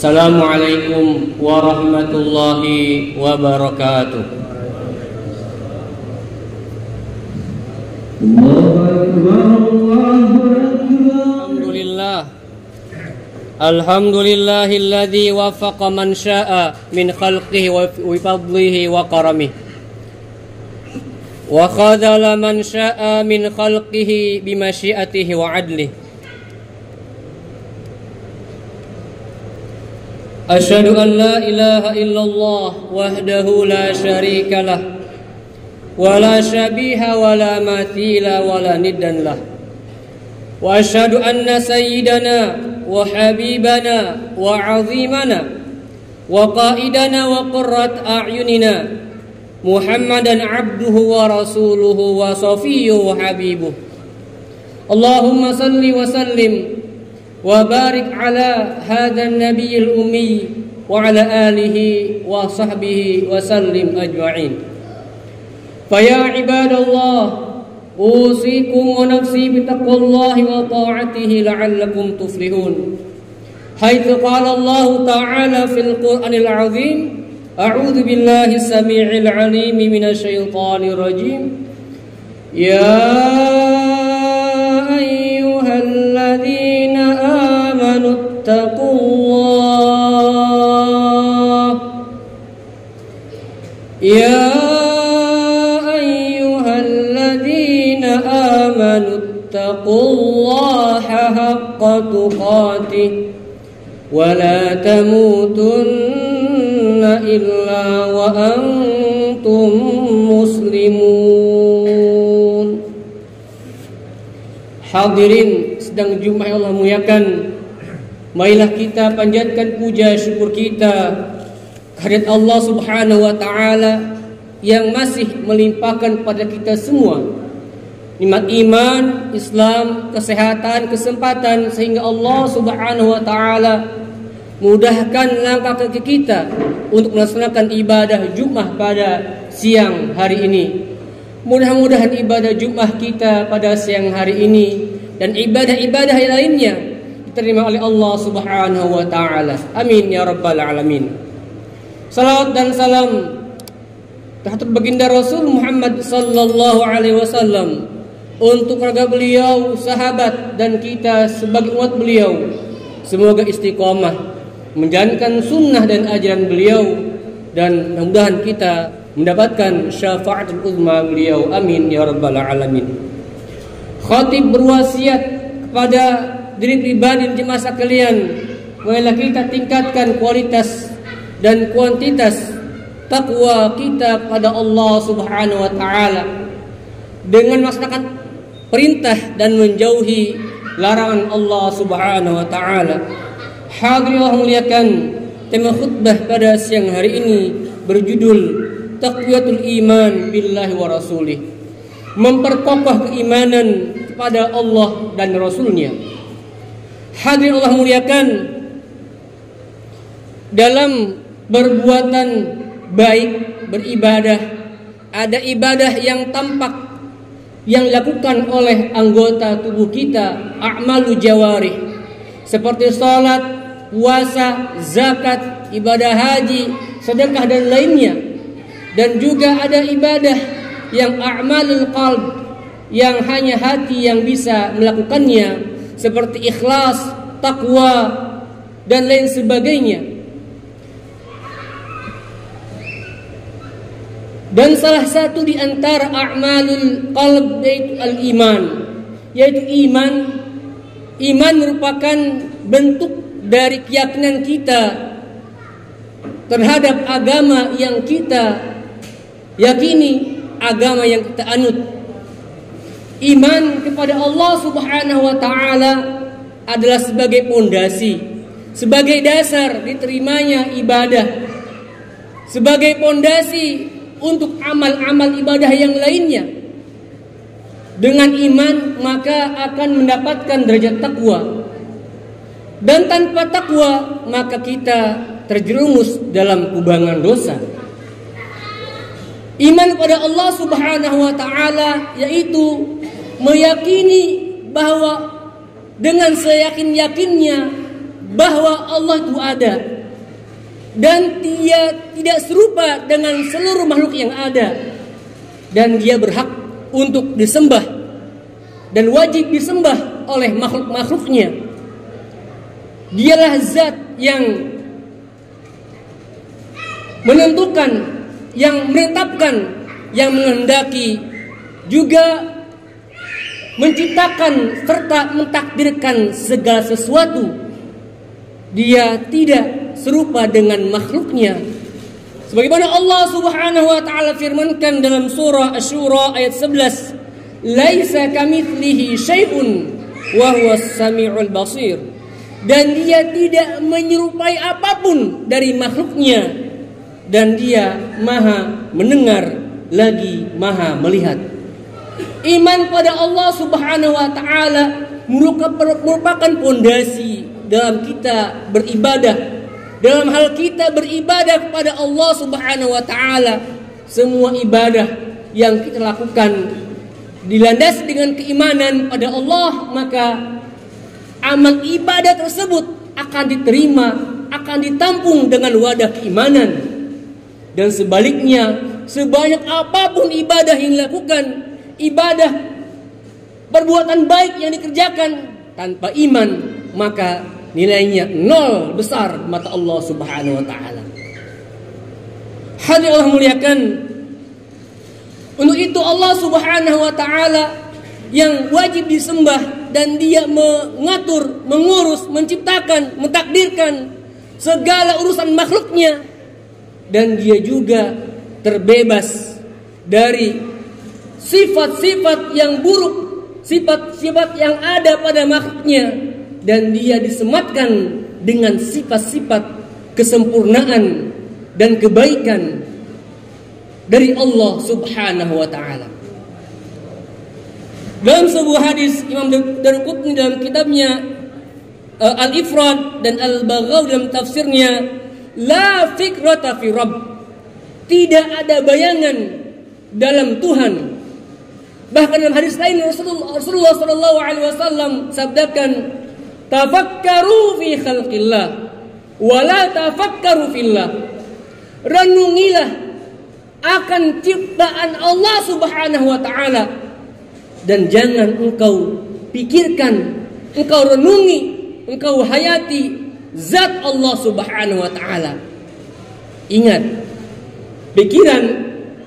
Assalamualaikum warahmatullahi wabarakatuh. Alhamdulillahilladzi waffaqa man syaa min khalqihi wa fadlihi wa karamihi wa khadhala man syaa min khalqihi bi masyiatihi wa adlihi. Asyhadu an la ilaha illallah wahdahu la syarika lah wa la syabiha wa la mathila wa la niddan lah. Wa asyhadu anna sayyidana wa habibana wa azimana wa qaidana wa qurrat a'yunina Muhammadan abduhu wa rasuluhu wa safiyyuhu wa habibuh. Allahumma salli wa sallim wa barik ala hadzal nabiyil ummi wa ala alihi wa sahbihi wa sallim ajma'in. Fa ya ibadallah, usikum wa nafsi bitaqwallahi wa ta'atihi la'allakum tuflihun. Haitsu qala Allah ta'ala fil Qur'anil 'azim, a'udzu billahi samii'il 'aliim minasy syaithaanir rajiim. Ya ayyuhalladzina amanu taqullah. Ya ittaqullaha haqqa tuqatih wa la tamutunna illa wa antum muslimun. Hadirin sedang Jumat yang Allah muliakan, marilah kita panjatkan puja syukur kita kehadirat Allah Subhanahu wa taala yang masih melimpahkan pada kita semua nikmat iman, Islam, kesehatan, kesempatan, sehingga Allah Subhanahu wa taala mudahkan langkah kaki kita untuk melaksanakan ibadah Jumat pada siang hari ini. Mudah-mudahan ibadah Jumat kita pada siang hari ini dan ibadah-ibadah yang lainnya diterima oleh Allah Subhanahu wa taala. Amin ya rabbal alamin. Salawat dan salam terhadap baginda Rasul Muhammad sallallahu alaihi wasallam, untuk keluarga beliau, sahabat, dan kita sebagai umat beliau. Semoga istiqomah menjalankan sunnah dan ajaran beliau, dan mudah-mudahan kita mendapatkan syafaatul uzma beliau. Amin ya rabbal alamin. Khatib berwasiat kepada diri pribadi dan jemaah sekalian, marilah kita tingkatkan kualitas dan kuantitas takwa kita pada Allah Subhanahu wa taala dengan melaksanakan perintah dan menjauhi larangan Allah Subhanahu wa taala. Hadirin Allah muliakan, tema khutbah pada siang hari ini berjudul Taqwiyatul Iman billahi wa rasulih. Memperkokoh keimanan kepada Allah dan Rasulnya. Hadirin Allah muliakan, dalam berbuatan baik, beribadah, ada ibadah yang tampak yang dilakukan oleh anggota tubuh kita, a'malu jawarih, seperti salat, puasa, zakat, ibadah haji, sedekah dan lainnya. Dan juga ada ibadah yang a'malul qalb, yang hanya hati yang bisa melakukannya, seperti ikhlas, takwa, dan lain sebagainya. Dan salah satu di antara a'malul qalb yaitu al-iman, yaitu iman. Iman merupakan bentuk dari keyakinan kita terhadap agama yang kita yakini, agama yang kita anut. Iman kepada Allah Subhanahu wa taala adalah sebagai pondasi, sebagai dasar diterimanya ibadah, sebagai pondasi untuk amal-amal ibadah yang lainnya. Dengan iman maka akan mendapatkan derajat takwa. Dan tanpa takwa maka kita terjerumus dalam kubangan dosa. Iman kepada Allah Subhanahu wa taala yaitu meyakini bahwa dengan seyakin-yakinnya bahwa Allah itu ada dan Dia tidak serupa dengan seluruh makhluk yang ada, dan Dia berhak untuk disembah dan wajib disembah oleh makhluk-makhluknya. Dialah zat yang menentukan, yang menetapkan, yang menghendaki, juga menciptakan serta mentakdirkan segala sesuatu. Dia tidak serupa dengan makhluknya, sebagaimana Allah Subhanahu wa taala firmankan dalam surah Asy-Syura ayat 11, "Laisa kamitslihi syai'un wa huwas samiul basir." Dan Dia tidak menyerupai apapun dari makhluknya, dan Dia Maha mendengar lagi Maha melihat. Iman pada Allah Subhanahu wa taala merupakan pondasi dalam kita beribadah. Dalam hal kita beribadah kepada Allah Subhanahu wa taala, semua ibadah yang kita lakukan dilandasi dengan keimanan pada Allah, maka amal ibadah tersebut akan diterima, akan ditampung dengan wadah keimanan. Dan sebaliknya, sebanyak apapun ibadah yang dilakukan, ibadah perbuatan baik yang dikerjakan tanpa iman, maka nilainya nol besar mata Allah Subhanahu wa taala. Hadirin Allah muliakan, untuk itu Allah Subhanahu wa taala yang wajib disembah, dan Dia mengatur, mengurus, menciptakan, mentakdirkan segala urusan makhluknya, dan Dia juga terbebas dari sifat-sifat yang buruk, sifat-sifat yang ada pada makhluknya, dan Dia disematkan dengan sifat-sifat kesempurnaan dan kebaikan dari Allah Subhanahu wa taala. Dalam sebuah hadis, Imam Daruqutni dalam kitabnya Al-Ifrad dan Al-Baghawi dalam tafsirnya, la fikrata fi Rabb, tidak ada bayangan dalam Tuhan. Bahkan dalam hadis lain Rasulullah sallallahu alaihi wasallam sabdakan, tafakkaru fi khalqillah wa la tafakkaru fillah. Renungilah akan ciptaan Allah Subhanahu wa taala, dan jangan engkau pikirkan, engkau renungi, engkau hayati zat Allah Subhanahu wa taala. Ingat, pikiran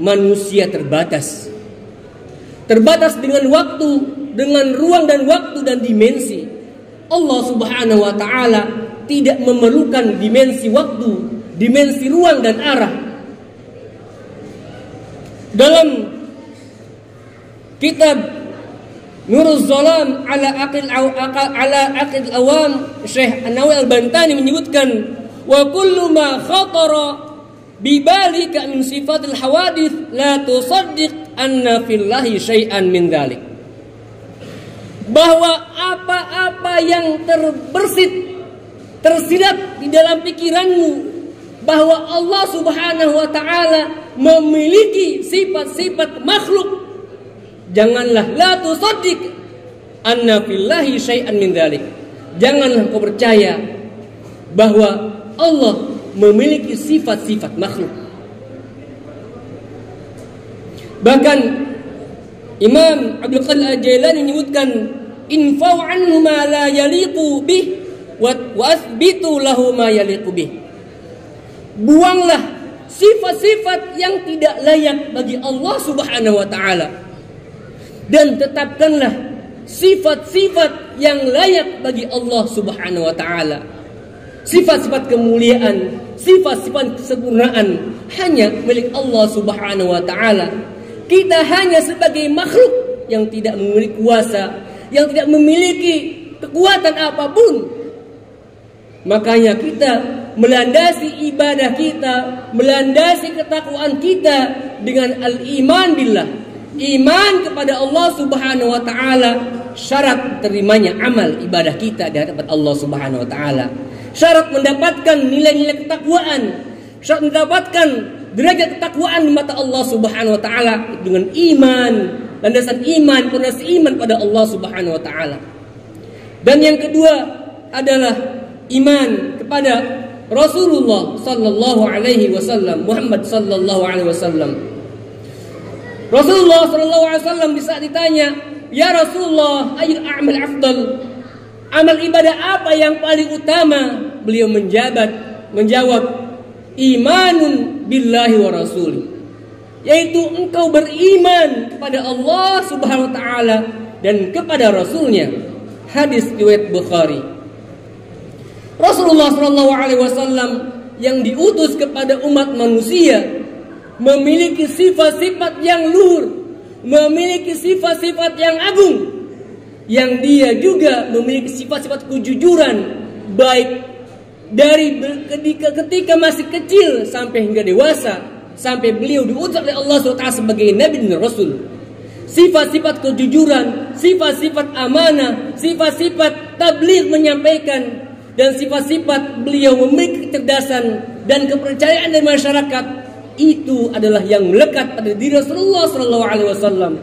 manusia terbatas dengan waktu, dengan ruang dan waktu dan dimensi. Allah Subhanahu wa taala tidak memerlukan dimensi waktu, dimensi ruang dan arah. Dalam kitab Nuruz Zalam ala aqid awam, Syekh An-Nawawi Al-Bantani menyebutkan, wa kullu ma khatara bibalika min sifatil hawadith la tusaddiq anna fillahi syai'an min dhalik. Bahwa apa-apa yang tersirat di dalam pikiranmu bahwa Allah Subhanahu wa taala memiliki sifat-sifat makhluk, janganlah la tusaddiq anna fillahi syai'an min dzalik. Janganlah kau percaya bahwa Allah memiliki sifat-sifat makhluk. Bahkan Imam Abdul Qadir Al-Jailani menyebutkan, infau anhu ma la yaliqu bih wa athbitu lahu ma yaliqu bih. Buanglah sifat-sifat yang tidak layak bagi Allah Subhanahu wa taala, dan tetapkanlah sifat-sifat yang layak bagi Allah Subhanahu wa taala. Sifat-sifat kemuliaan, sifat-sifat kesempurnaan hanya milik Allah Subhanahu wa taala. Kita hanya sebagai makhluk yang tidak memiliki kuasa, yang tidak memiliki kekuatan apapun. Makanya kita melandasi ibadah kita, melandasi ketakwaan kita dengan al-iman billah. Iman kepada Allah Subhanahu wa taala, syarat terimanya amal ibadah kita di hadapan Allah Subhanahu wa taala. Syarat mendapatkan nilai-nilai ketakwaan, syarat mendapatkan derajat ketakwaan di mata Allah Subhanahu wa taala dengan iman, landasan iman, pondasi iman pada Allah Subhanahu wa taala. Dan yang kedua adalah iman kepada Rasulullah sallallahu alaihi wasallam, Muhammad sallallahu alaihi wasallam. Rasulullah sallallahu alaihi wasallam di saat ditanya, "Ya Rasulullah, ayyul a'mal afdal?" Amal ibadah apa yang paling utama? Beliau menjawab, "Imanun billahi wa rasuli." Yaitu engkau beriman kepada Allah Subhanahu wa taala dan kepada Rasulnya. Hadis riwayat Bukhari. Rasulullah sallallahu alaihi wasallam yang diutus kepada umat manusia memiliki sifat-sifat yang luhur, memiliki sifat-sifat yang agung, yang dia juga memiliki sifat-sifat kejujuran, baik dari ketika masih kecil sampai hingga dewasa, sampai beliau diutus oleh Allah SWT sebagai Nabi dan Rasul. Sifat-sifat kejujuran, sifat-sifat amanah, sifat-sifat tabligh menyampaikan, dan sifat-sifat beliau memiliki kecerdasan dan kepercayaan dari masyarakat, itu adalah yang melekat pada diri Rasulullah sallallahu alaihi wasallam.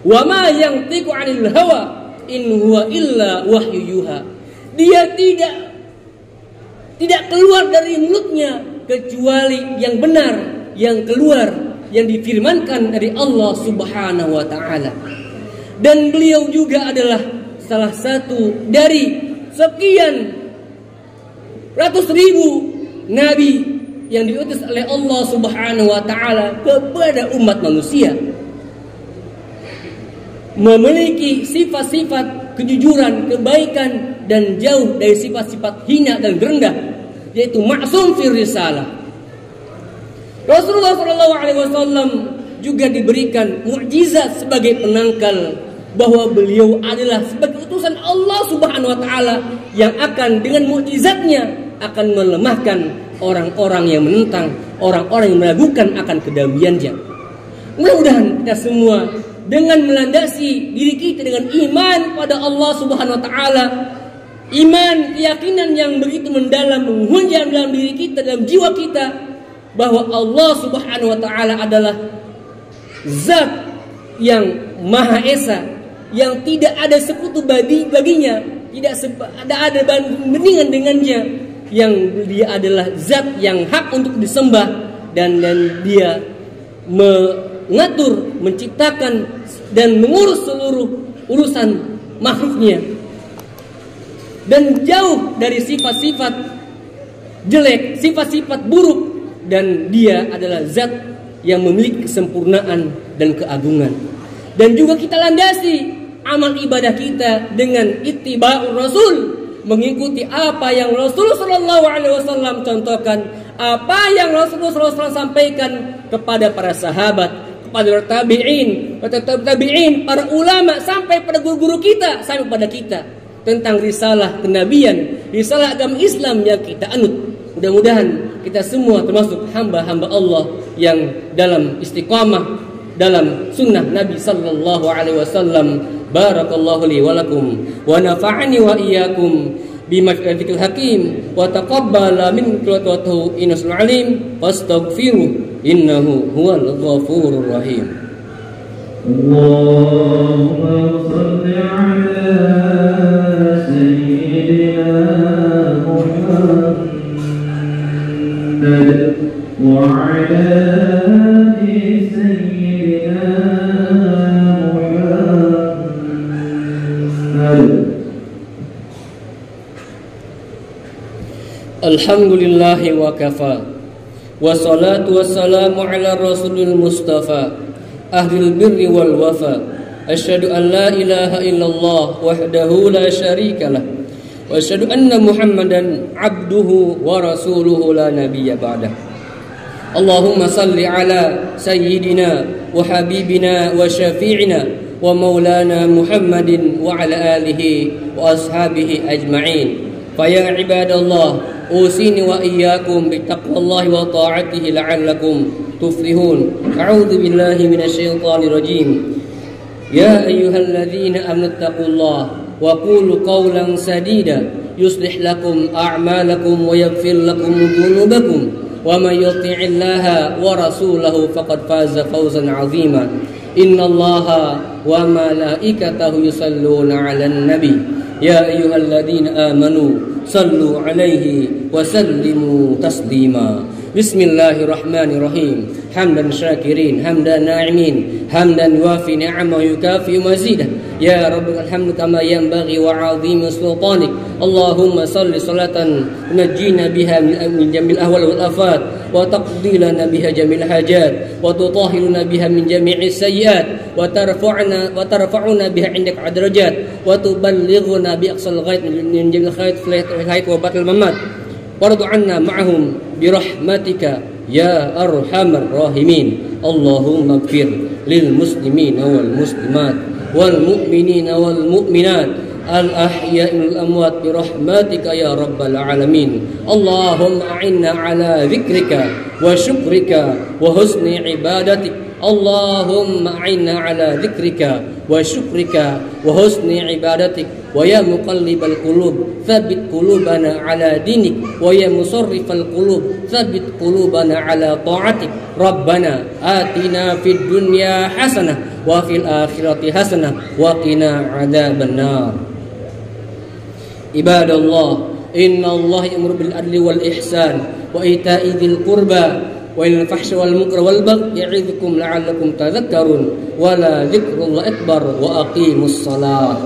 Wa ma yantiqu 'anil hawa in huwa illa wahyu yuha. Dia tidak keluar dari mulutnya kecuali yang benar, yang keluar, yang difirmankan dari Allah Subhanahu wa taala. Dan beliau juga adalah salah satu dari sekian ratus ribu nabi yang diutus oleh Allah Subhanahu wa taala kepada umat manusia, memiliki sifat-sifat kejujuran, kebaikan, dan jauh dari sifat-sifat hina dan rendah, yaitu maksum fir risalah. Rasulullah SAW juga diberikan mukjizat sebagai penangkal bahwa beliau adalah sebagai utusan Allah Subhanahu wa taala yang akan dengan mukjizatnya akan melemahkan orang-orang yang menentang, orang-orang yang meragukan akan kenabiannya. Mudah-mudahan kita semua dengan melandasi diri kita dengan iman pada Allah Subhanahu wa taala, iman, keyakinan yang begitu mendalam menghunjam dalam diri kita, dalam jiwa kita, bahwa Allah Subhanahu wa taala adalah zat yang Maha Esa, yang tidak ada sekutu baginya, tidak ada bandingan dengannya, yang dia adalah zat yang hak untuk disembah, dan dia mengatur, menciptakan dan mengurus seluruh urusan makhluknya, dan jauh dari sifat-sifat jelek, sifat-sifat buruk, dan dia adalah zat yang memiliki kesempurnaan dan keagungan. Dan juga kita landasi amal ibadah kita dengan ittiba'ur Rasul, mengikuti apa yang Rasulullah SAW contohkan, apa yang Rasulullah SAW sampaikan kepada para sahabat, kepada tabi'in, para ulama, sampai pada guru-guru kita, sampai pada kita, tentang risalah kenabian, risalah agama Islam yang kita anut. Mudah-mudahan kita semua termasuk hamba-hamba Allah yang dalam istiqamah dalam sunnah Nabi sallallahu alaihi wasallam. Barakallahu li wa lakum wa nafa'ani wa iyyakum bima dzikil hakim wa taqabbala min qulatuhu innahu alim fastaghfiru innahu huwal ghafurur rahim. Allahumma shalli ala sayyidina Muhammad wa ala ali sayyidina Alhamdulillahi wa kafa, wassalatu wassalamu ala rasulil mustafa, ahlil birri wal wafa. Asyhadu an la ilaha illallah wahdahu la syarikalah, wa asyhadu anna Muhammadan abduhu wa rasuluhu la nabiyya ba'dah. Allahumma salli ala sayyidina wa habibina wa syafi'ina wa maulana Muhammadin wa ala alihi wa ashabihi ajma'in. Faya ibadallah, usini wa iyyakum bittaqwallahi wa ta'atihi la'allakum tuflihun. A'udzu billahi minasyaitonir rajim. Ya ayyuhalladzina amanu taqullaha wa qulu qawlan sadida yuslih lakum a'malakum wa yaghfir lakum dhunubakum wa may yuti'illaha wa rasulahu faqad faza fawzan 'azima. Innallaha wa malaikatahu yusalluna 'alan nabi. Ya ayyuhalladzina amanu sallu alaihi wa sallimu taslima. Bismillahirrahmanirrahim. Hamdan syakirin, hamdan na'imin, hamdan yuafi ni'amahu yukafi mazidah. Ya Rabbal hamd kama yanbaghi wa 'azimi sultanik. Allahumma salli salatan tunajjina biha min jamil ahwal wal afat wa taqdi lana biha jamil hajat wa tutahhiruna biha min jami'is sayyiat wa tarfa'una biha 'indaka darajat wa tuballighuna bi aqsal ghayat min jamil khayat wa batil mamat. Wardu 'anna ma'ahum birahmatika ya arhamar rahimin. Allahumma ighfir lil muslimina wal muslimat wal mu'minina wal mu'minat al ahya'i wal amwat birahmatika ya rabbal alamin. Allahumma a'inna ala dzikrika wa syukrika wa husni ibadatik. Allahumma a'inna ala dzikrika wa syukrika wa husni ibadatik. Wa ya muqallibal qulub tsabbit qulubana ala dinik wa ya musarrifal qulub tsabbit qulubana ala ta'atik. Rabbana atina fid dunya hasanah wa fil akhirati hasanah wa qina adzabannar. Ibadallah, innallaha ya'muru bil adli wal ihsan wa ita'i dzil qurba wal fahsyi wal munkari wal baghi ya'idzukum la'allakum tadhakkarun wa la dzikrullahi akbar wa aqimus shalah.